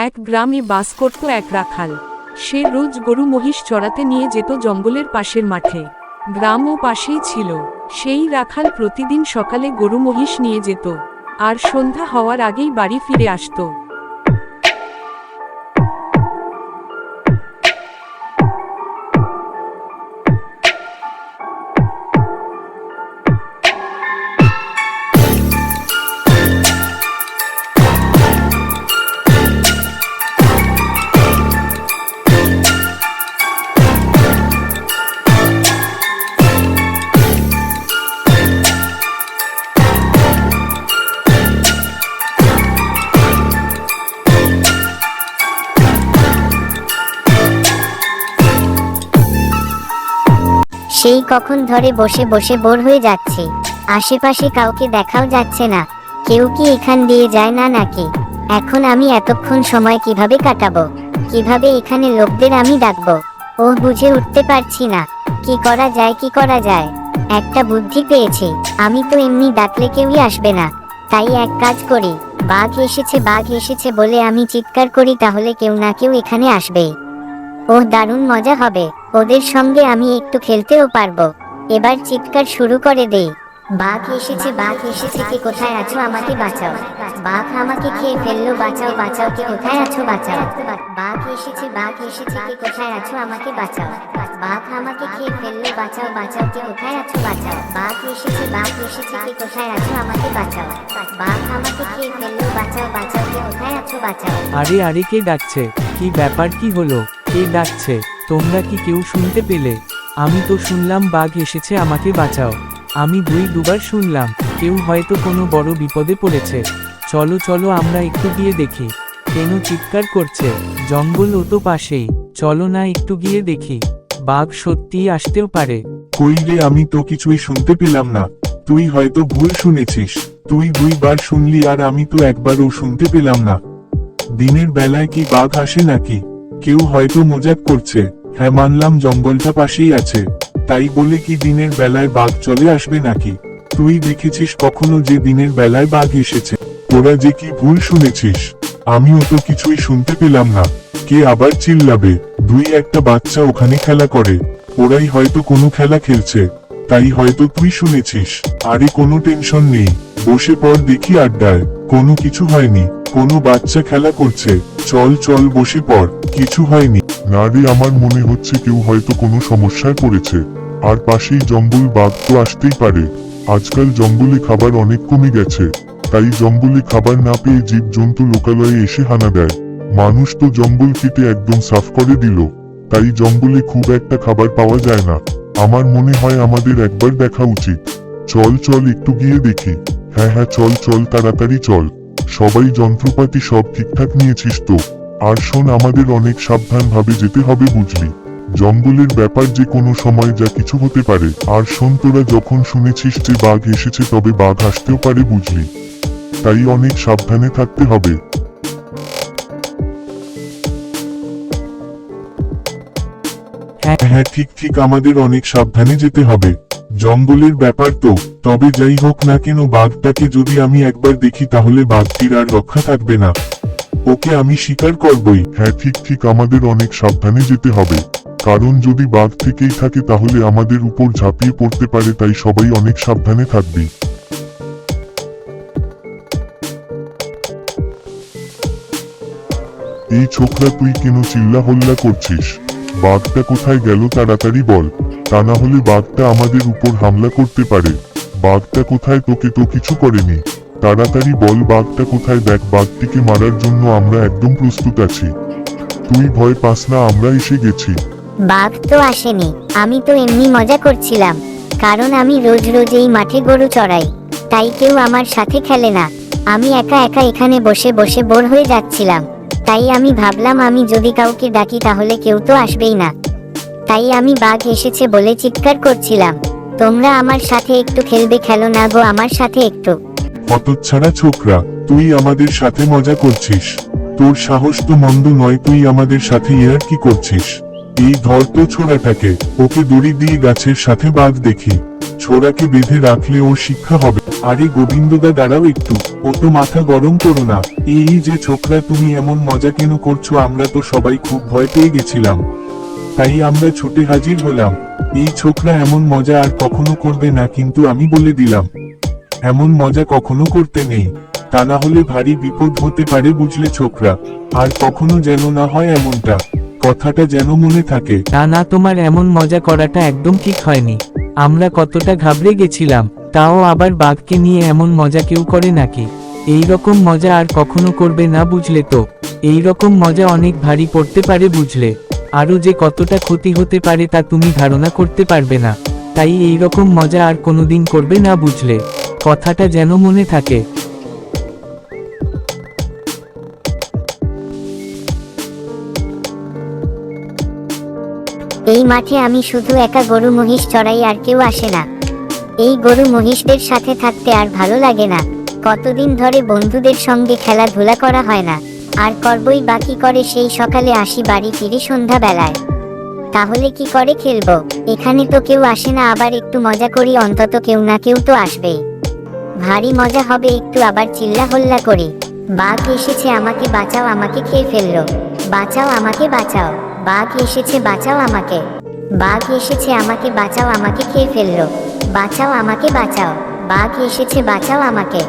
এক গ্রামে বাস করত এক রাখাল। সে রোজ গরু মহিষ চড়াতে নিয়ে যেত জঙ্গলের পাশের মাঠে। গ্রামও পাশেই ছিল। সেই রাখাল প্রতিদিন সকালে গরু মহিষ নিয়ে যেত, আর সন্ধ্যা হওয়ার আগেই বাড়ি ফিরে আসত। সেই কখন ধরে বসে বসে বোর হয়ে যাচ্ছে। আশেপাশে কাউকে দেখাও যাচ্ছে না। কেউ কি এখান দিয়ে যায় না নাকি? এখন আমি এতক্ষণ সময় কিভাবে কাটাবো? কিভাবে এখানে লোকদের আমি ডাকবো? বুঝে উঠতে পারছি না। কি করা যায়? একটা বুদ্ধি পেয়েছি। আমি তো এমনি ডাকলে কেউই আসবে না, তাই এক কাজ করি, বাঘ এসেছে বলে আমি চিৎকার করি, তাহলে কেউ না কেউ এখানে আসবে। দারুণ মজা হবে। ওদের সঙ্গে আমি একটু খেলতেও পারবো। এবার চিৎকার শুরু করে দেই। বাঘ এসেছে, কে কোথায় আছো? আমাকে বাঁচাও। বাঘ আমাকে খেয়ে ফেললো, বাঁচাও, কে কোথায় আছো? বাঁচাও। বাঘ এসেছে, কে কোথায় আছো? আমাকে বাঁচাও। বাঘ আমাকে খেয়ে ফেললো, বাঁচাও, কে কোথায় আছো? বাঁচাও। বাঘ এসেছে, কে কোথায় আছো? আমাকে বাঁচাও। বাঘ আমাকে খেয়ে ফেললো, বাঁচাও, কে কোথায় আছো? বাঁচাও। আরে কে ডাকছে? কি ব্যাপার, কি হলো? কে ডাকছে? তোমরা কি কেউ শুনতে পেলে? আমি তো শুনলাম বাঘ এসেছে, আমাকে বাঁচাও। আমি দুবার শুনলাম। কেউ হয়তো কোনো বড় বিপদে পড়েছে। চলো আমরা একটু গিয়ে দেখি। কেন চিৎকার করছে? জঙ্গল ও তো পাশেই। চলো না একটু গিয়ে দেখি। বাঘ সত্যিই আসতেও পারে। কই রে, আমি তো কিছুই শুনতে পেলাম না। তুই হয়তো ভুল শুনেছিস। তুই 2বার শুনলি আর আমি তো একবারও শুনতে পেলাম না। দিনের বেলায় কি বাঘ আসে নাকি? কেউ হয়তো মজাক করছে। হ্যাঁ, মানলাম জঙ্গলটা পাশেই আছে, তাই বলে কি দিনের বেলায় বাঘ চলে আসবে নাকি? তুই দেখেছিস কখনো যে দিনের বেলায় বাঘ এসেছে? তোরা যে কি ভুল শুনেছিস। আমিও তো কিছুই শুনতে পেলাম না। কে আবার চিল্লাবে? একটা বাচ্চা ওখানে খেলা করে। ওরাই হয়তো কোনো খেলা খেলছে, তাই হয়তো তুই শুনেছিস। আরে কোনো টেনশন নেই, বসে পড় দেখি আড্ডায়। কোনো কিছু হয়নি, কোনো বাচ্চা খেলা করছে। চল বসে পড়, কিছু হয়নি। না রে, আমার মনে হচ্ছে কেউ হয়তো কোনো সমস্যায় পড়েছে। আর পাশেই জঙ্গল, বাঘ তো আসতেই পারে। আজকাল জঙ্গলে খাবার অনেক কমে গেছে, তাই জঙ্গলে খাবার না পেয়ে জীবজন্তু লোকালয়ে এসে হানা দেয়। মানুষ তো জঙ্গল কেটে একদম সাফ করে দিল, তাই জঙ্গলে খুব একটা খাবার পাওয়া যায় না। আমার মনে হয় আমাদের একবার দেখা উচিত। চল একটু গিয়ে দেখি। হ্যাঁ চল, তাড়াতাড়ি চল। সবাই যন্ত্রপাতি সব ঠিকঠাক নিয়েছিস তো? আর শোন, আমাদের অনেক সাবধানভাবে যেতে হবে, বুঝলি? জঙ্গলের ব্যাপার, যে কোনো সময় যা কিছু হতে পারে। আর শোন, তোরা যখন শুনেছিস যে বাঘ এসেছে, তবে বাঘ আসতেও পারে, বুঝলি? তাই অনেক সাবধানে থাকতে হবে। হ্যাঁ, ঠিক, আমাদের অনেক সাবধানে যেতে হবে। জঙ্গলের ব্যাপার তো। তবে যাই হোক না কেন, বাঘটাকে যদি আমি একবার দেখি, তাহলে বাঘটির আর রক্ষা থাকবে না। ওকে আমি শিকার করবই। হ্যাঁ, ঠিক, আমাদের অনেক সাবধানে যেতে হবে। কারণ যদি বাঘ থেকেই থাকে, তাহলে আমাদের উপর ঝাঁপিয়ে পড়তে পারে, তাই সবাই অনেক সাবধানে থাকবি। এই ছোকরা, তুই কেন চিল্লা হল্লা করছিস? বাঘটা কোথায় গেল, তাড়াতাড়ি বল। তা না হলে বাঘটা আমাদের উপর হামলা করতে পারে। বাঘটা কোথায়? তোকে তো কিছু করেনি। তাড়াতাড়ি বল, বাঘটা কোথায়? দেখ, বাঘটিকে মারার জন্য আমরা একদম প্রস্তুত আছি। তুই ভয় পাস না, আমরা এসে গেছি। বাঘ তো আসেনি, আমি তো এমনি মজা করছিলাম। কারণ আমি রোজ এই মাঠে গরু চড়াই, তাই কেউ আমার সাথে খেলে না। আমি একা এখানে বসে বোর হয়ে যাচ্ছিলাম, তাই আমি ভাবলাম আমি যদি কাউকে ডাকি তাহলে কেউ তো আসবেই না। তাই আমি বাঘ এসেছে বলে চিৎকার করছিলাম। তোমরা আমার সাথে একটু খেলবে? খেলো না গো আমার সাথে একটু। হতচ্ছাড়া ছোকরা, তুই আমাদের সাথে মজা করছিস? তোর সাহস তো মন্দ নয়, তুই আমাদের সাথে কি করছিস? এই ধর তো ছোড়াটাকে, ওকে দড়ি দিয়ে গাছের সাথে বাঁধ দেখি। ছোড়াকে বেঁধে রাখলে ওর শিক্ষা হবে। আরে গোবিন্দদা দাঁড়াও একটু, ও তো মাথা গরম করো না। এই যে ছোকরা, তুমি এমন মজা কেন করছো? আমরা তো সবাই খুব ভয় পেয়ে গেছিলাম, তাই আমরা ছুটে হাজির হলাম। এই ছোকরা এমন মজা আর কখনো করবে না, কিন্তু আমি বলে দিলাম এমন মজা কখনো করতে নেই, তা না হলে ভারী বিপদ হতে পারে, বুঝলে ছোকরা? আর কখনো যেন না হয় এমনটা, কথাটা যেন মনে থাকে। না না, তোমার এমন মজা করাটা একদম ঠিক হয়নি। আমরা কতটা ঘাবড়ে গেছিলাম, তাও আবার বাঘকে নিয়ে এমন মজা কেউ করে নাকি? এই রকম মজা আর কখনো করবে না, বুঝলে তো? এই রকম মজা অনেক ভারী পড়তে পারে, বুঝলে? আরও যে কতটা ক্ষতি হতে পারে তা তুমি ধারণা করতে পারবে না। তাই এই রকম মজা আর কোনোদিন করবে না, বুঝলে? কথাটা যেন মনে থাকে। এই মাঠে আমি শুধু একা গরু মহিষ চড়াই, আর কেউ আসে না। এই গরু মহিষদের সাথে থাকতে আর ভালো লাগে না। কতদিন ধরে বন্ধুদের সঙ্গে খেলাধুলা করা হয় না, আর করবই বাকি করে। সেই সকালে আসি বাড়ি ফিরে সন্ধ্যা বেলায়, তাহলে কি করে খেলবো? এখানে তো কেউ আসে না, আবার একটু মজা করি, অন্তত কেউ না কেউ তো আসবেই। ভারী মজা হবে একটু, আবার চিল্লা হল্লা করি। বাঘ এসেছে, আমাকে বাঁচাও, আমাকে খেয়ে ফেললো। বাঁচাও আমাকে, বাঁচাও। বাঘ এসেছে, বাঁচাও আমাকে। বাঘ এসেছে, আমাকে বাঁচাও, আমাকে খেয়ে ফেললো। বাঁচাও আমাকে, বাঁচাও। বাঘ এসেছে, বাঁচাও আমাকে।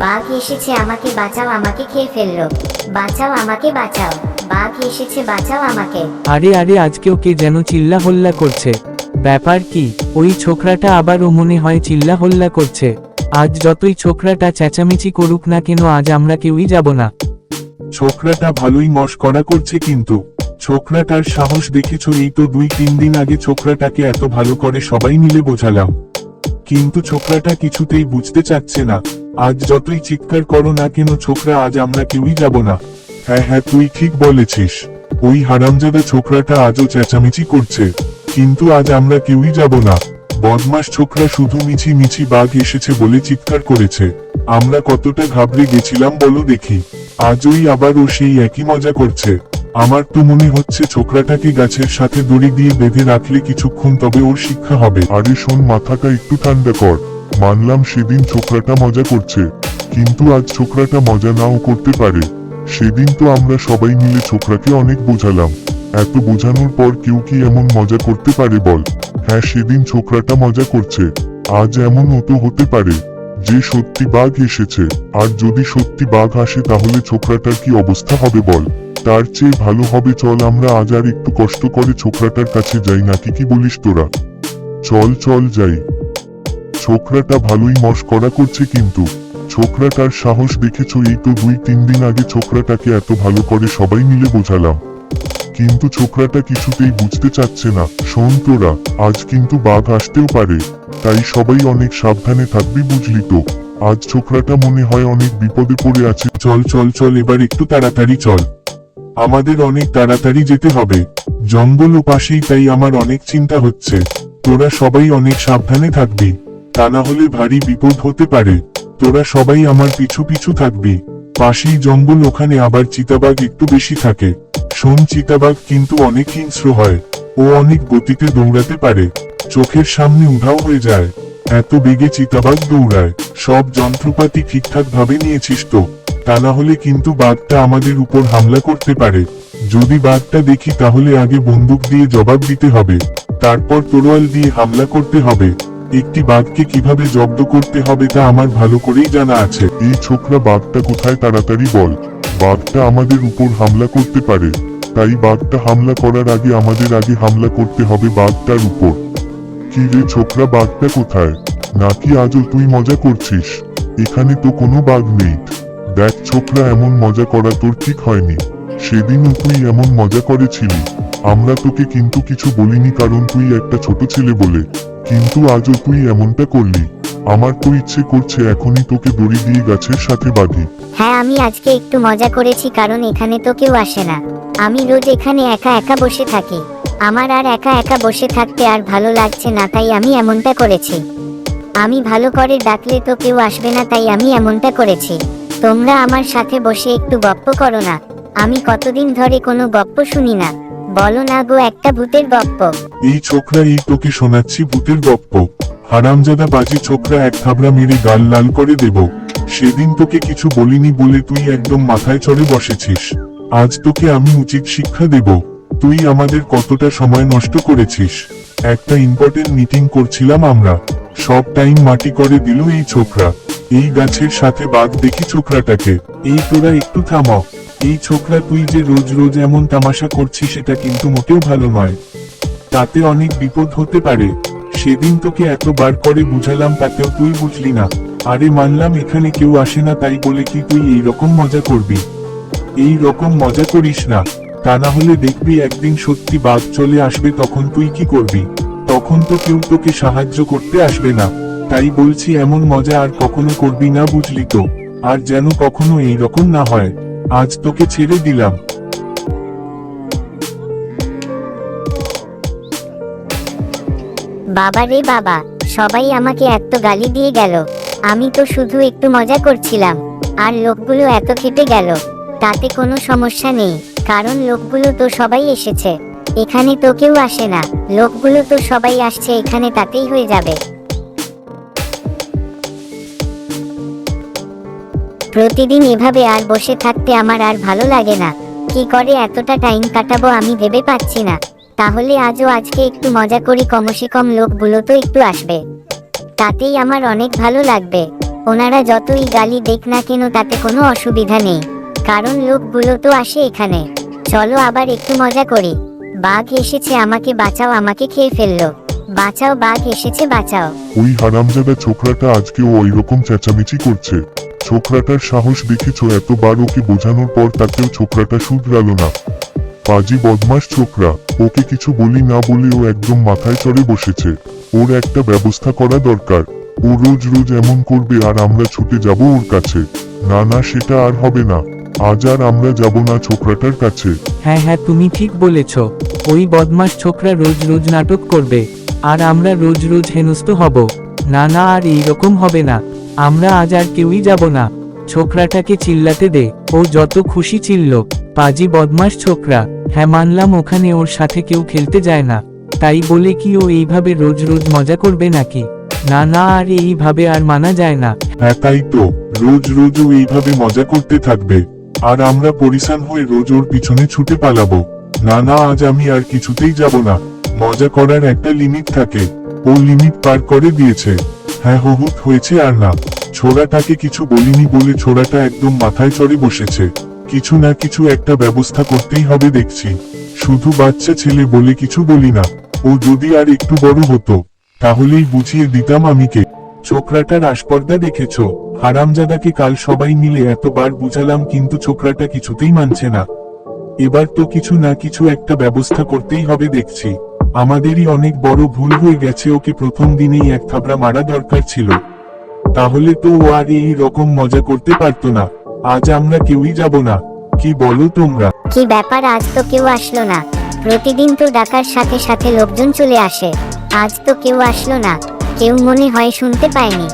বাঘ এসেছে, আমাকে বাঁচাও, আমাকে খেয়ে ফেললো। বাঁচাও আমাকে, বাঁচাও। বাঘ এসেছে, বাঁচাও আমাকে। আরে আরে, আজকেও কে যেন চিল্লা হল্লা করছে, ব্যাপার কি? ওই ছোকরাটা আবারও মনে হয় চিল্লা হল্লা করছে। আজ যতই ছোকরাটা চেঁচামেচি করুক না কেন, আজ আমরা কেউই যাব না। ছোকরাটা ভালোই মশকরা করছে, কিন্তু ছোকরাটার সাহস দেখেছো? এই তো 2-3 দিন আগে ছোকরাটাকে এত ভালো করে সবাই মিলে বোঝালাম, কিন্তু ছোকরাটা কিছুতেই বুঝতে চাচ্ছে না। আজ যতই চিৎকার করো না কেন ছোকরা, আজ আমরা কেউই যাব না। হ্যাঁ হ্যাঁ, তুই ঠিক বলেছিস। ওই হারামজাদা ছোকরাটা আজও চেঁচামেচি করছে, কিন্তু আজ আমরা কেউই যাব না। বদমাস ছোকরা শুধু মিছি মিছি বাঘ এসেছে বলে চিৎকার করেছে। আমরা কতটা ঘাবড়ে গেছিলাম বলো দেখি। আজই আবার ও সেই একই মজা করছে। আমার তো মনে হচ্ছে ছোকরাটাকে গাছের সাথে দড়ি দিয়ে বেঁধে রাখলে কিছুক্ষণ, তবে ওর শিক্ষা হবে। আরে শোন, মাথাটা একটু ঠান্ডা কর। মানলাম সেদিন ছোকরাটা মজা করছে, কিন্তু আজ ছোকরাটা মজা নাও করতে পারে। সেদিন তো আমরা সবাই মিলে ছোকরাকে অনেক বোঝালাম। এত বোঝানোর পর কেউ কি এমন মজা করতে পারে বল? হ্যাঁ, সেদিন ছোকরাটা মজা করছে, আজ এমন তো হতে পারে যে সত্যি বাঘ এসেছে। আর যদি সত্যি বাঘ আসে তাহলে ছোকরাটার কি অবস্থা হবে বল? তার চেয়ে ভালো হবে চল আমরা আজ আর একটু কষ্ট করে ছোকরাটার কাছে যাই, নাকি কি বলিস তোরা? চল চল যাই। ছোকরাটা ভালোই মশকরা করছে, কিন্তু ছোকরাটার সাহস দেখেছো? এই তো 2-3 দিন আগে ছোকরাটাকে এত ভালো করে সবাই মিলে বোঝালাম, কিন্তু ছোকরাটা কিছুতেই বুঝতে চাচ্ছে না। শোন তোরা, আজ কিন্তু বাঘ আসতেও পারে, তাই সবাই অনেক সাবধানে থাকবি, বুঝলি তো? আজ ছোকরাটা মনে হয় অনেক বিপদে পড়ে আছে। চল চল চল, এবার একটু তাড়াতাড়ি চল, আমাদের অনেক তাড়াতাড়ি যেতে হবে। জঙ্গল ও পাশেই, তাই আমার অনেক চিন্তা হচ্ছে। তোরা সবাই অনেক সাবধানে থাকবি, তা না হলে ভারী বিপদ হতে পারে। তোরা সবাই আমার পিছু পিছু থাকবি। পাশেই জঙ্গল, ওখানে আবার চিতাবাঘ একটু বেশি থাকে। শোন, চিতাবাঘ কিন্তু অনেক হিংস্র হয়, ও অনেক গতিতে দৌড়াতে পারে, চোখের সামনে উধাও হয়ে যায়। এত বেগে চিতাবাঘ দৌড়ায়। সব যন্ত্রপাতি ঠিকঠাক ভাবে নিয়েছিস তো? তা না হলে কিন্তু বাঘটা আমাদের উপর হামলা করতে পারে। যদি বাঘটা দেখি তাহলে আগে বন্দুক দিয়ে জবাব দিতে হবে, তারপর তরোয়াল দিয়ে হামলা করতে হবে। একটি বাঘকে কিভাবে জব্দ করতে হবে তা আমার ভালো করেই জানা আছে। এই ছোকরা, বাঘটা কোথায় তাড়াতাড়ি বল। বাঘটা আমাদের উপর হামলা করতে পারে, তাই বাঘটা হামলা করার আগে আমাদের আগে হামলা করতে হবে বাঘটার উপর। কি রে ছোকরা, বাঘটা কোথায়? নাকি আজও তুই মজা করছিস? এখানে তো কোনো বাঘ নেই। দেখ ছোকরা, এমন মজা করা তোর ঠিক হয়নি। সেদিনও তুই এমন মজা করেছিলি, আমরা তোকে কিন্তু কিছু বলিনি, কারণ তুই একটা ছোট ছেলে বলে। কিন্তু আজও তুই এমনটা করলি। আমার তো ইচ্ছে করছে এখনই তোকে দড়ি দিয়ে গাছের সাথে বাঁধি। হ্যাঁ, আমি আজকে একটু মজা করেছি, কারণ এখানে তো কেউ আসে না। আমি রোজ এখানে একা একা বসে থাকি, আমার আর একা একা বসে থাকতে আর ভালো লাগছে না, তাই আমি এমনটা করেছি। আমি ভালো করে ডাকলে তো কেউ আসবে না, তাই আমি এমনটা করেছি। তোমরা আমার সাথে বসে একটু গপ্প করো না, আমি কতদিন ধরে কোনো গপ্প শুনি না। বলো না গো একটা ভূতের গপ্প। এই ছোকরা, এই তোকে শোনাচ্ছি ভূতের গপ্প। হারামজাদা বাজি ছোকরা, এক থাবড়া মেরে গাল লাল করে দেব। সেদিন তোকে কিছু বলিনি বলে তুই একদম মাথায় চড়ে বসেছিস। আজ তোকে আমি উচিত শিক্ষা দেব। তুই আমাদের কতটা সময় নষ্ট করেছিস। একটা ইম্পর্টেন্ট মিটিং করছিলাম আমরা, সব টাইম মাটি করে দিল এই ছোকরা। এই গাছের সাথে বাঘ দেখি ছোকরাটাকে। এই তোরা একটু থাম। এই ছোকরা, তুই যে রোজ রোজ এমন তামাশা করছিস সেটা কিন্তু মোটেও ভালো নয়। তাতে অনেক বিপদ হতে পারে। সেদিন তোকে এতবার করে বুঝালাম, তাতেও তুই বুঝলি না। আরে মানলাম এখানে কেউ আসে না তাই বলে কি তুই এই রকম মজা করবি? এই রকম মজা করিস না, তা না হলে দেখবি একদিন সত্যি বাঘ চলে আসবে, তখন তুই কি করবি? তখন তো কেউ তোকে সাহায্য করতে আসবে না। তাই বলছি এমন মজা আর কখনো করবি না, বুঝলি তো? আর যেন কখনো এই রকম না হয়। আজ তোকে ছেড়ে দিলাম। বাবা রে বাবা, সবাই আমাকে এত গালি দিয়ে গেল। আমি তো শুধু একটু মজা করছিলাম, আর লোকগুলো এত খেপে গেল। তাতে কোনো সমস্যা নেই, কারণ লোকগুলো তো সবাই এসেছে। এখানে তো কেউ আসে না, লোকগুলো তো সবাই আসছে এখানে, তাতেই হয়ে যাবে। প্রতিদিন এভাবে আর বসে থাকতে আমার আর ভালো লাগে না। কি করে এতটা টাইম কাটাবো আমি ভেবে পাচ্ছি না। তাহলে আজকে একটু মজা করি, কমসে কম লোকগুলো তো একটু আসবে, তাতেই আমার অনেক ভালো লাগবে। ওনারা যতই গালি দেখ না কেন তাতে কোনো অসুবিধা নেই, কারণ লোকগুলো তো আসে এখানে। চলো আবার একটু মজা করি। বাঘ এসেছে, আমাকে বাঁচাও, আমাকে খেয়ে ফেললো। বাঁচাও, বাঘ এসেছে, বাঁচাও। ওই হারামজাদা ছোকরাটা আজকেও ওই রকম চেঁচামেচি করছে। ছোকরাটার সাহস দেখেছো? এতবার ওকে বোঝানোর পর তাকেও ছোকরাটা শুধরালো না। পাজি বদমাস ছোকরা, ওকে কিছু বলি না বলে ও একদম মাথায় চড়ে বসেছে। ওর একটা ব্যবস্থা করা দরকার। ও রোজ রোজ এমন করবে আর আমরা ছুটে যাব ওর কাছে। না না, সেটা আর হবে না। আজ আর আমরা যাব না ছোকরাটার কাছে। হ্যাঁ হ্যাঁ, তুমি ঠিক বলেছ। ওই বদমাস ছোকরা রোজ রোজ নাটক করবে, আর আমরা রোজ রোজ হেনস্থ হব। না না, আর এইরকম হবে না। আমরা আজ আর কেউই যাব না। ছোকরাটাকে চিল্লাতে দে, ও যত খুশি চিল্ল। পাজি বদমাস ছোকরা। হ্যাঁ মানলাম, ওখানে ওর সাথে কেউ খেলতে যায় না, তাই বলে কি ও এইভাবে রোজ রোজ মজা করবে নাকি? না না, আর এইভাবে আর মানা যায় না। হ্যাঁ তাই তো, রোজ রোজ ও এইভাবে মজা করতে থাকবে, আর আমরা পরিশান হয়ে রোজ ওর পিছনে ছুটে পালাবো। না না, আজ আমি আর কিছুতেই যাব না। মজা করার একটা লিমিট থাকে, ও লিমিট পার করে দিয়েছে। হ্যাঁ বহুত হয়েছে, আর না। ছোড়াটাকে কিছু বলিনি বলে ছোড়াটা একদম মাথায় চড়ে বসেছে। কিছু না কিছু একটা ব্যবস্থা করতেই হবে দেখছি। শুধু বাচ্চা ছেলে বলে কিছু বলি না। ও যদি আর একটু বড় হতো তাহলেই বুঝিয়ে দিতাম আমিকে। ছোকরাটার আসপর্দা দেখেছো? হারামজাদাকে কাল সবাই মিলে এতবার বুঝালাম, কিন্তু ছোকরাটা কিছুতেই মানছে না। এবার তো কিছু না কিছু একটা ব্যবস্থা করতেই হবে দেখছি। আমাদেরই অনেক বড় ভুল হয়ে গেছে, ওকে প্রথম দিনেই এক থাবড়া মারা দরকার ছিল। তাহলে তো ও আর এই রকম মজা করতে পারতো না। আজ আমরা কেউই যাব না, কি বলো তোমরা? কি ব্যাপার, আজ তো কেউ আসলো না? প্রতিদিন তো ডাকার সাথে সাথে লোকজন চলে আসে, আজ তো কেউ আসলো না। কেউ মনে হয় শুনতে পায়নি,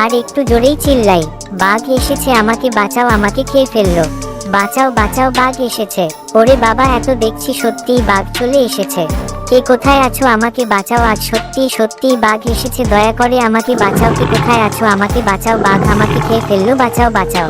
আর একটু জোরেই চিল্লাই, বাঘ এসেছে, আমাকে বাঁচাও, আমাকে খেয়ে ফেললো। বাঁচাও বাঁচাও, বাঘ এসেছে। ওরে বাবা, এত দেখছি সত্যিই বাঘ চলে এসেছে। কে কোথায় আছো, আমাকে বাঁচাও। আজ সত্যিই সত্যিই বাঘ এসেছে, দয়া করে আমাকে বাঁচাও। কে কোথায় আছো, আমাকে বাঁচাও। বাঘ আমাকে খেয়ে ফেললো, বাঁচাও বাঁচাও।